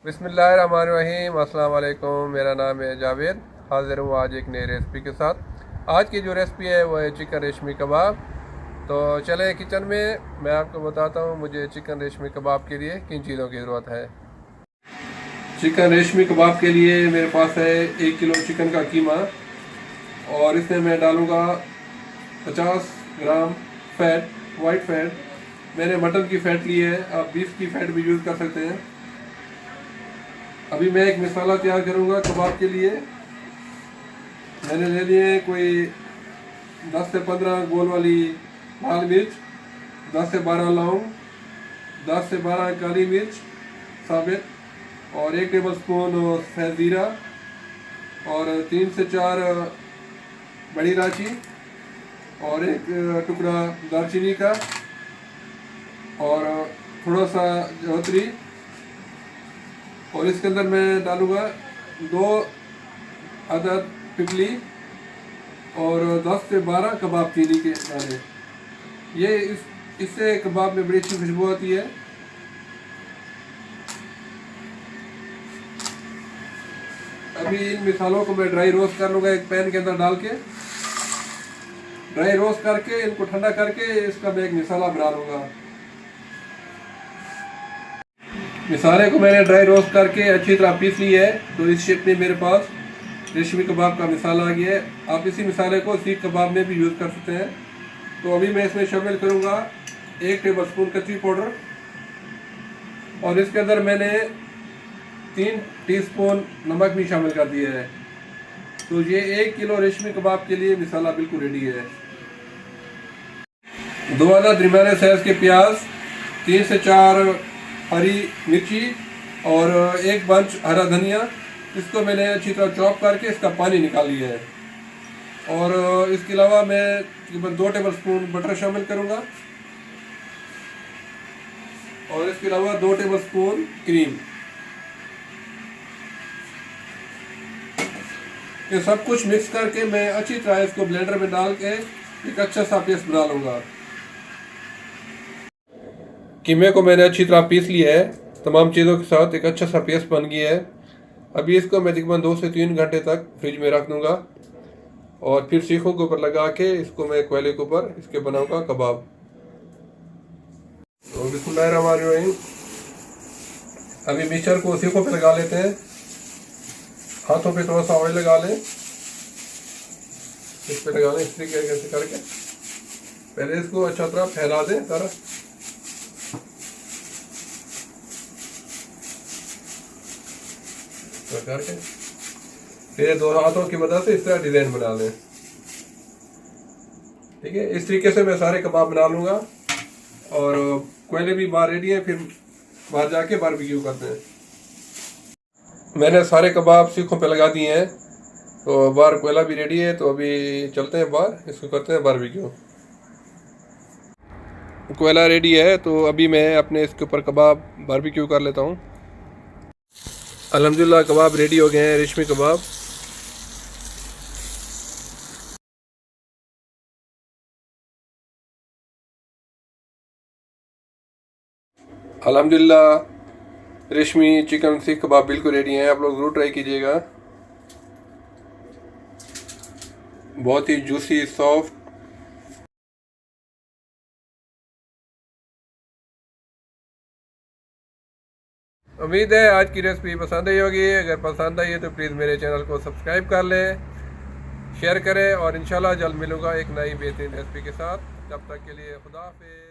बिस्मिल्लाहिर्रहमानिर्रहीम। अस्सलाम वालेकुम। मेरा नाम है जावेद। हाज़िर हूँ आज एक नई रेसिपी के साथ। आज की जो रेसिपी है वो है चिकन रेशमी कबाब। तो चले किचन में, मैं आपको बताता हूँ मुझे चिकन रेशमी कबाब के लिए किन चीज़ों की ज़रूरत है। चिकन रेशमी कबाब के लिए मेरे पास है 1 किलो चिकन का कीमा, और इसमें मैं डालूँगा 50 ग्राम फ़ैट, वाइट फ़ैट। मैंने मटन की फ़ैट ली है, आप बीफ की फ़ैट भी यूज़ कर सकते हैं। अभी मैं एक मसाला तैयार करूँगा कबाब के लिए। मैंने ले लिए कोई 10 से 15 गोल वाली लाल मिर्च, 10 से 12 लौंग, 10 से 12 काली मिर्च साबित, और 1 टेबलस्पून सफ़ेद ज़ीरा, और 3 से 4 बड़ी इलायची, और 1 टुकड़ा दालचीनी का, और थोड़ा सा जौहरी। और इसके अंदर मैं डालूँगा 2 अदद पिपली और 10 से 12 कबाब चीनी के दाने। ये इससे कबाब में बड़ी अच्छी खुशबू आती है। अभी इन मसालों को मैं ड्राई रोस्ट कर लूँगा एक पैन के अंदर डाल के। ड्राई रोस्ट करके इनको ठंडा करके इसका मैं एक मसाला बना लूँगा। मसाले को मैंने ड्राई रोस्ट करके अच्छी तरह पीस ली है, तो इस शेप में मेरे पास रेशमी कबाब का मसाला आ गया है। आप इसी मसाले को सीख कबाब में भी यूज़ कर सकते हैं। तो अभी मैं इसमें शामिल करूँगा 1 टेबलस्पून कच्ची पाउडर, और इसके अंदर मैंने 3 टीस्पून नमक भी शामिल कर दिया है। तो ये 1 किलो रेशमी कबाब के लिए मसाला बिल्कुल रेडी है। 2 अदद दरमियाने साइज़ के प्याज, 3 से 4 हरी मिर्ची, और 1 बंच हरा धनिया। इसको मैंने अच्छी तरह चॉप करके इसका पानी निकाल लिया है। और इसके अलावा मैं तकरीबन 2 टेबलस्पून बटर शामिल करूँगा, और इसके अलावा 2 टेबलस्पून क्रीम। ये सब कुछ मिक्स करके मैं अच्छी तरह इसको ब्लेंडर में डाल के एक अच्छा सा पेस्ट बना लूँगा। कीमे को मैंने अच्छी तरह पीस लिया है, तमाम चीज़ों के साथ एक अच्छा सा पेस्ट बन गया है। अभी इसको मैं तकरीबन 2 से 3 घंटे तक फ्रिज में रख दूँगा, और फिर सीखों के ऊपर लगा के इसको मैं कोयले के ऊपर इसके बनाऊँगा कबाब। तो बिस्मिल्लाहिर्रहमानिर्रहीम। अभी मिक्सचर को सीखों पे लगा लेते हैं। हाथों पे थोड़ा सा ऑयल लगा लें, इस पे लगा लें इस तरीके से करके। पहले इसको अच्छा तरह फैला दें सारा। करके फिर 2 हाथों की मदद से इस तरह डिजाइन बना लें। ठीक है, इस तरीके से मैं सारे कबाब बना लूँगा। और कोयले भी बाहर रेडी है, फिर बाहर जाके बारबेक्यू करते हैं। मैंने सारे कबाब सीखों पे लगा दिए हैं, तो बाहर कोयला भी रेडी है। तो अभी चलते हैं बाहर, इसको करते हैं बारबेक्यू। कोयला रेडी है, तो अभी मैं अपने इसके ऊपर कबाब बारबेक्यू कर लेता हूँ। अल्हम्दुलिल्लाह कबाब रेडी हो गए हैं, रेशमी कबाब। अल्हम्दुलिल्लाह रेशमी चिकन सीख कबाब बिल्कुल रेडी हैं। आप लोग ज़रूर ट्राई कीजिएगा। बहुत ही जूसी, सॉफ्ट। उम्मीद है आज की रेसिपी पसंद आई होगी। अगर पसंद आई है तो प्लीज़ मेरे चैनल को सब्सक्राइब कर लें, शेयर करें, और इंशाल्लाह जल्द मिलूँगा एक नई बेहतरीन रेसिपी के साथ। तब तक के लिए खुदा हाफिज़।